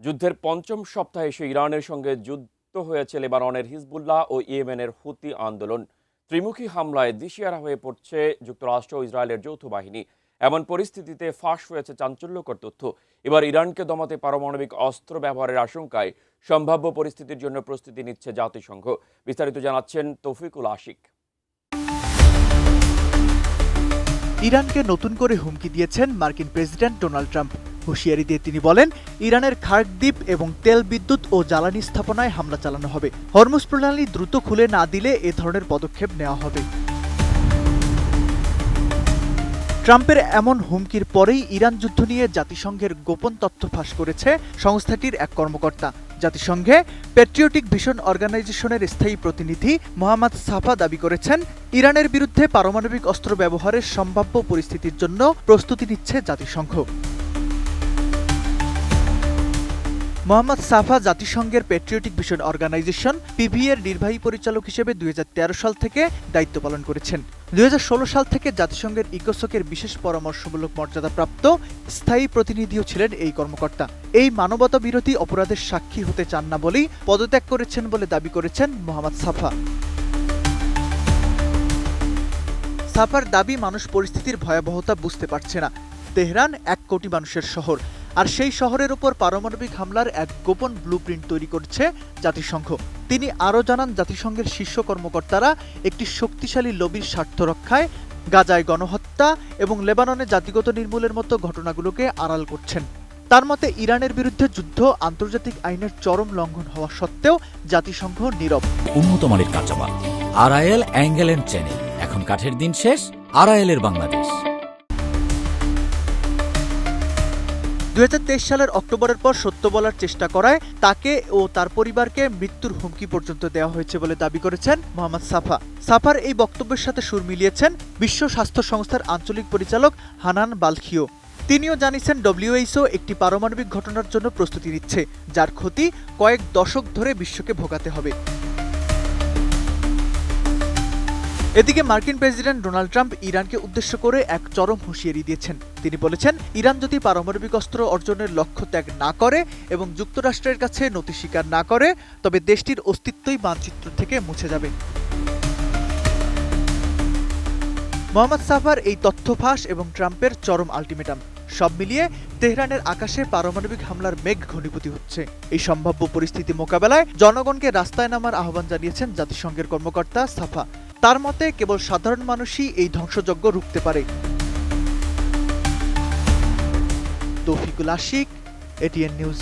যুদ্ধের পঞ্চম সপ্তাহে এসে ইরানের সঙ্গে যুদ্ধ হয়েছে লেবাননের হিজবুল্লাহ ও ইয়েমেনের হুতি আন্দোলন। ত্রিমুখী হামলায় দিশেহারা হয়ে পড়ছে যুক্তরাষ্ট্র ও ইসরায়েলের যৌথ বাহিনী। এমন পরিস্থিতিতে ফাঁস হয়েছে চাঞ্চল্যকর তথ্য। এবার ইরানকে দমাতে পারমাণবিক অস্ত্র ব্যবহারের আশঙ্কায় সম্ভাব্য পরিস্থিতির জন্য প্রস্তুতি নিচ্ছে জাতিসংঘ। বিস্তারিত জানাচ্ছেন তৌফিকুল আশিক। ইরানকে নতুন করে হুমকি দিয়েছেন মার্কিন প্রেসিডেন্ট ডোনাল্ড ট্রাম্প। হুঁশিয়ারি দিয়ে তিনি বলেন, ইরানের খার্ক দ্বীপ এবং তেল বিদ্যুৎ ও জ্বালানি স্থাপনায় হামলা চালানো হবে। হরমুজ প্রণালী দ্রুত খুলে না দিলে এ ধরনের পদক্ষেপ নেওয়া হবে। ট্রাম্পের এমন হুমকির পরেই ইরান যুদ্ধ নিয়ে জাতিসংঘের গোপন তথ্য ফাঁস করেছে সংস্থাটির এক কর্মকর্তা। জাতিসংঘে প্যাট্রিয়টিক ভিশন অর্গানাইজেশনের স্থায়ী প্রতিনিধি মোহাম্মদ সাফা দাবি করেছেন, ইরানের বিরুদ্ধে পারমাণবিক অস্ত্র ব্যবহারের সম্ভাব্য পরিস্থিতির জন্য প্রস্তুতি নিচ্ছে জাতিসংঘ। মোহাম্মদ সাফা জাতিসংঘের প্যাট্রিয়টিক ভিশন অর্গানাইজেশন পিভি এর নির্বাহী পরিচালক হিসেবে 2013 সাল থেকে দায়িত্ব পালন করেছেন। 2016 সাল থেকে জাতিসংঘের ইকোসোকের বিশেষ পরামর্শমূলক মর্যাদাপ্রাপ্ত স্থায়ী প্রতিনিধিও ছিলেন এই কর্মকর্তা। এই মানবতা বিরোধী অপরাধের সাক্ষী হতে চান না বলেই পদত্যাগ করেছেন বলে দাবি করেছেন মোহাম্মদ সাফা। সাফার দাবি, মানুষ পরিস্থিতির ভয়াবহতা বুঝতে পারছে না। তেহরান 1 কোটি মানুষের শহর, আর সেই শহরের উপর পারমাণবিক হামলার এক গোপন ব্লুপ্রিন্ট তৈরি করছে জাতিসংঘ। তিনি আরও জানান, জাতিসংঘের শীর্ষ কর্মকর্তারা একটি শক্তিশালী লবির স্বার্থ রক্ষায় গাজায় গণহত্যা এবং লেবাননে জাতিগত নির্মূলের মতো ঘটনাগুলোকে আড়াল করছেন। তার মতে, ইরানের বিরুদ্ধে যুদ্ধ আন্তর্জাতিক আইনের চরম লঙ্ঘন হওয়া সত্ত্বেও জাতিসংঘ নীরব। উন্নত মানের কাঁচামাল আরআইএল অ্যাঙ্গেল এন্ড চ্যানেল। এখন কাঠের দিন শেষ, আরআইএল এর বাংলাদেশ। 2023 সালের অক্টোবরের পর সত্য বলার চেষ্টা করায় তাকে ও তার পরিবারকে মৃত্যুর হুমকি পর্যন্ত দেওয়া হয়েছে বলে দাবি করেছেন মোহাম্মদ সাফা। সাফার এই বক্তব্যের সাথে সুর মিলিয়েছেন বিশ্ব স্বাস্থ্য সংস্থার আঞ্চলিক পরিচালক হানান বালখিও। তিনিও জানিয়েছেন, WHO একটি পারমাণবিক ঘটনার জন্য প্রস্তুতি নিচ্ছে, যার ক্ষতি কয়েক দশক ধরে বিশ্বকে ভোগাতে হবে। এদিকে মার্কিন প্রেসিডেন্ট ডোনাল্ড ট্রাম্প ইরানকে উদ্দেশ্য করে এক চরম হুঁশিয়ারি দিয়েছেন। তিনি বলেছেন, ইরান যদি পারমাণবিক অস্ত্র অর্জনের লক্ষ্য ত্যাগ না করে এবং যুক্তরাষ্ট্রের কাছে নতি স্বীকার না করে, তবে দেশটির অস্তিত্বই মানচিত্র থেকে মুছে যাবে। মোহাম্মদ সাফার এই তথ্য ফাঁস এবং ট্রাম্পের চরম আলটিমেটাম, সব মিলিয়ে তেহরানের আকাশে পারমাণবিক হামলার মেঘ ঘনীভূত হচ্ছে। এই সম্ভাব্য পরিস্থিতি মোকাবেলায় জনগণকে রাস্তায় নামার আহ্বান জানিয়েছেন জাতিসংঘের কর্মকর্তা সাফা। তার মতে, কেবল সাধারণ মানুষই এই ধ্বংসযজ্ঞ রুখতে পারে। Taufiqul Ashik, ATN news.